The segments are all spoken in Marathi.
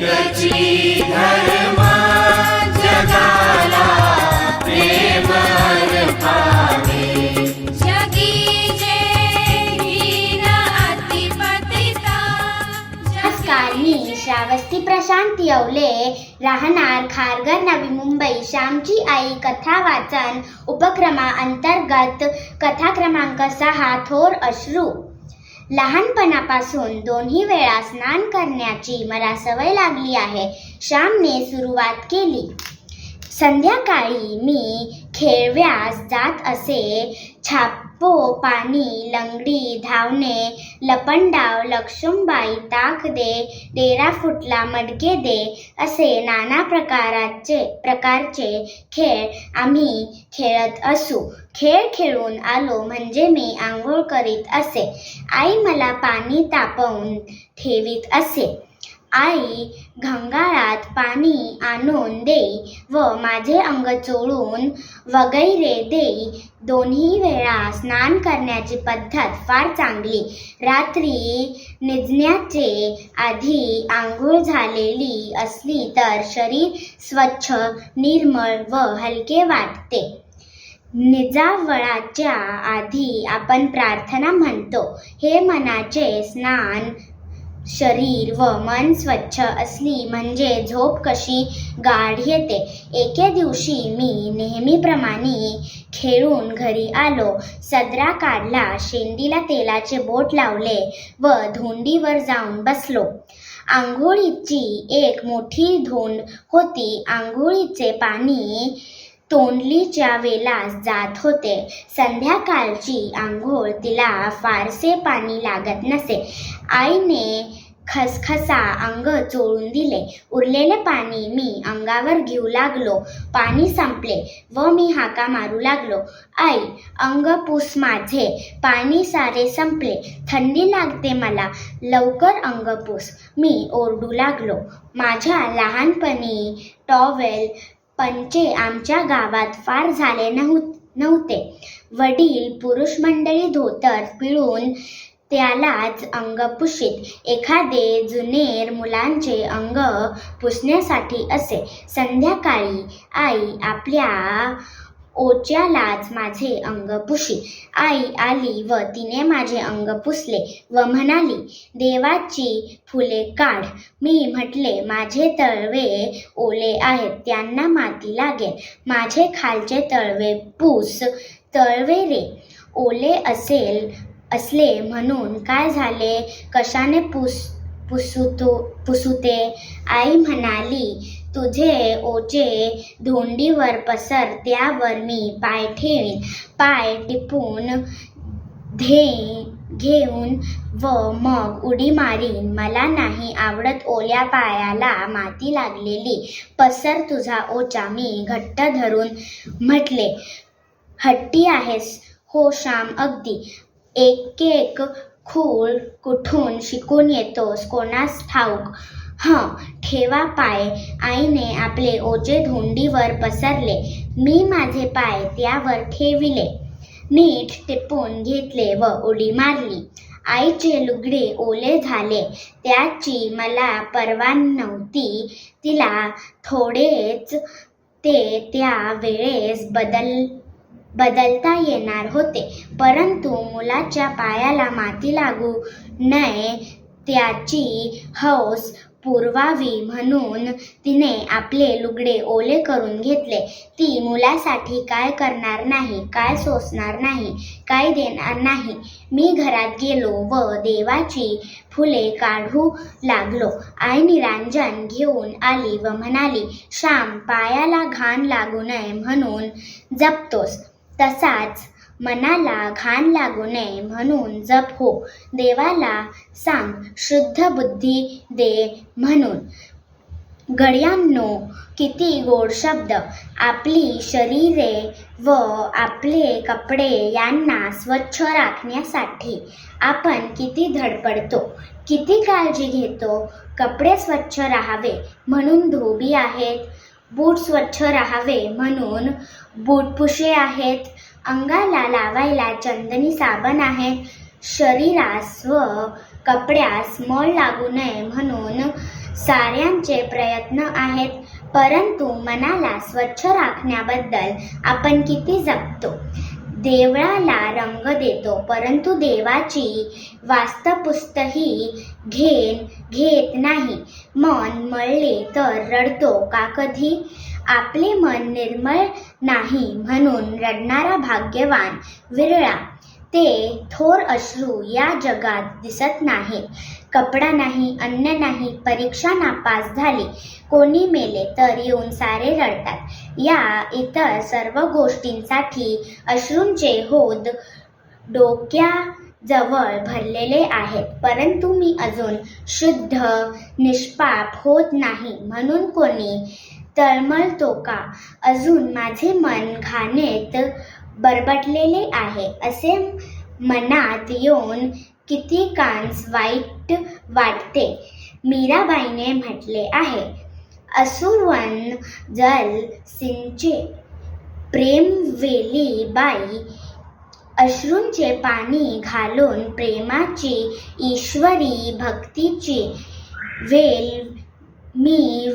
एकची धर्म जगाला प्रेम अर्पावे. जगी जे हीन अतिपतिता. नमस्कार, मी श्रावस्ती प्रशांत येवले, राहणार खारघर, नवी मुंबई. श्यामची आई कथा वाचन उपक्रमाअंतर्गत कथा क्रमांक 6, थोर अश्रू. लहानपणापासून 2 वेळा स्नान करण्याची मला सवय लागली आहे. श्यामने सुरुवात केली. संध्याकाळी मी खेळव्यास जात असे. छापो पाणी, लंगडी, धावणे, लपंडाव, लक्ष्मणबाई, ताक दे, डेरा फुटला, मडके दे असे नाना प्रकारचे खेळ आम्ही खेळत असू. खेळ खेळून आलो म्हणजे मी आंघोळ करीत असे. आई मला पाणी तापवून ठेवीत असे. आई घंगाळात पाणी आणून देई व माझे अंग चोळून वगैरे देई. 2 वेळा स्नान करण्याची पद्धत फार चांगली. रात्री निजण्याचे आधी आंघोळ झालेली असली तर शरीर स्वच्छ, निर्मळ व हलके वाटते. निजावळाच्या आधी आपण प्रार्थना म्हणतो. हे मनाचे स्नान. शरीर व मन स्वच्छ असली म्हणजे झोप कशी गाढ येते. एके दिवशी मी नेहमीप्रमाणे खेळून घरी आलो. सदरा काढला, शेंडीला तेलाचे बोट लावले व धोंडीवर जाऊन बसलो. आंघोळीची एक मोठी धोंड होती. आंघोळीचे पाणी तोंडलीच्या वेलास जात होते. संध्याकाळची आंघोळ तिला फारसे पाणी लागत नसे. आईने खसखसा अंग चोळून दिले. उरलेले पाणी मी अंगावर घेऊ लागलो. पाणी संपले व मी हाका मारू लागलो. आई, अंग पुस माझे. पाणी सारे संपले. थंडी लागते मला. लवकर अंग पुस. मी ओरडू लागलो. माझ्या लहानपणी टॉवेल, पंचे आमच्या गावात फार झाले नव्हते. वडील पुरुष मंडळी धोतर पिळून त्यालाच अंग पुशीत. एखादे जुनेर मुलांचे अंग पुसण्यासाठी असे. संध्याकाळी आई आपल्या ओच्यालाच माझे अंग पुशी. आई आली व तिने माझे अंग पुसले व म्हणाली, देवाची फुले काढ. मी म्हटले, माझे तळवे ओले आहेत, त्यांना माती लागेल. माझे खालचे तळवे पुस. तळवे रे ओले असले म्हणून काय झाले? कशाने पुसूते? आई म्हणाली, तुझे ओचे धोंडीवर पसर, त्यावर मी पाय ठेवीन. पाय टिपून घेऊन व मग उडी मारीन. मला नाही आवडत ओल्या पायाला माती लागलेली. पसर तुझा ओचा. मी घट्ट धरून म्हटले, हट्टी आहेस हो श्याम अगदी. एक खूळ कुठून शिकून येतोस कोणास ठाऊक. ठेवा पाय. आईने आपले ओझे धोंडीवर पसरले. मी माझे पाय त्यावर ठेविले. नीट टिपून घेतले व उडी मारली. आईचे लुगडे ओले झाले. त्याची मला पर्वा नव्हती. तिला थोडेच ते त्या वेळेस बदलता येणार होते, परंतु मुलाच्या पायाला माती लागू नये त्याची हौस पुरवावी म्हणून तिने आपले लुगडे ओले करून घेतले. ती मुलासाठी काय करणार नाही, काय सोसणार नाही, काय देणार नाही. मी घरात गेलो व देवाची फुले काढू लागलो. आई निरांजन घेऊन आली व म्हणाली, श्याम, पायाला घाण लागू नये म्हणून जपतोस, तसाच मनाला घाण लागू नये म्हणून जप हो. देवाला सांग शुद्ध बुद्धी दे म्हणून. गड्यांनो, किती गोड शब्द. आपली शरीरे व आपले कपडे यांना स्वच्छ राखण्यासाठी आपण किती धडपडतो, किती काळजी घेतो. कपडे स्वच्छ राहावे म्हणून धोबी आहेत. बूट स्वच्छ राहावे म्हणून बूटपुशे आहेत. अंगाला लावायला चंदनी साबण आहे. शरीरास व कपड्यास मळ लागू नये म्हणून साऱ्यांचे प्रयत्न आहेत, परंतु मनाला स्वच्छ राखण्याबद्दल आपण किती जपतो. देवळाला रंग देतो, परंतु देवाची वास्तुपुस्तही घेत नाही. मन मळले तर रडतो का कधी? आपले मन निर्मळ नाही म्हणून रडणारा भाग्यवान विरळा. ते थोर अश्रू या जगात दिसत नाहीत. कपडा नाही, अन्न नाही, परीक्षा नापास झाली, कोणी मेले तर येऊन सारे रडतात. या इतर सर्व गोष्टींसाठी अश्रूंचे हौद डोक्याजवळ भरलेले आहेत, परंतु मी अजून शुद्ध निष्पाप होत नाही म्हणून कोणी तळमळतो का? अजून माझे मन घाणेत बरबटलेले आहे असे मनात येऊन कितीकांस वाईट वाटते. मीराबाईने म्हटले आहे, असुरवन जल सिंचे प्रेमवेली बाई. अश्रूंचे पाणी घालून प्रेमाची ईश्वरी भक्तीची वेल मी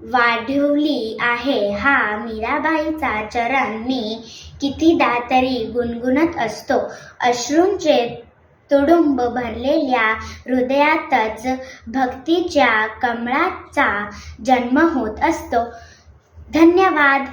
वाढवली आहे. हा मीराबाईचा चरण मी कितीदा तरी गुणगुणत असतो. अश्रूंचे तुडुंब भरलेल्या हृदयातच भक्तीच्या कमळाचा जन्म होत असतो. धन्यवाद.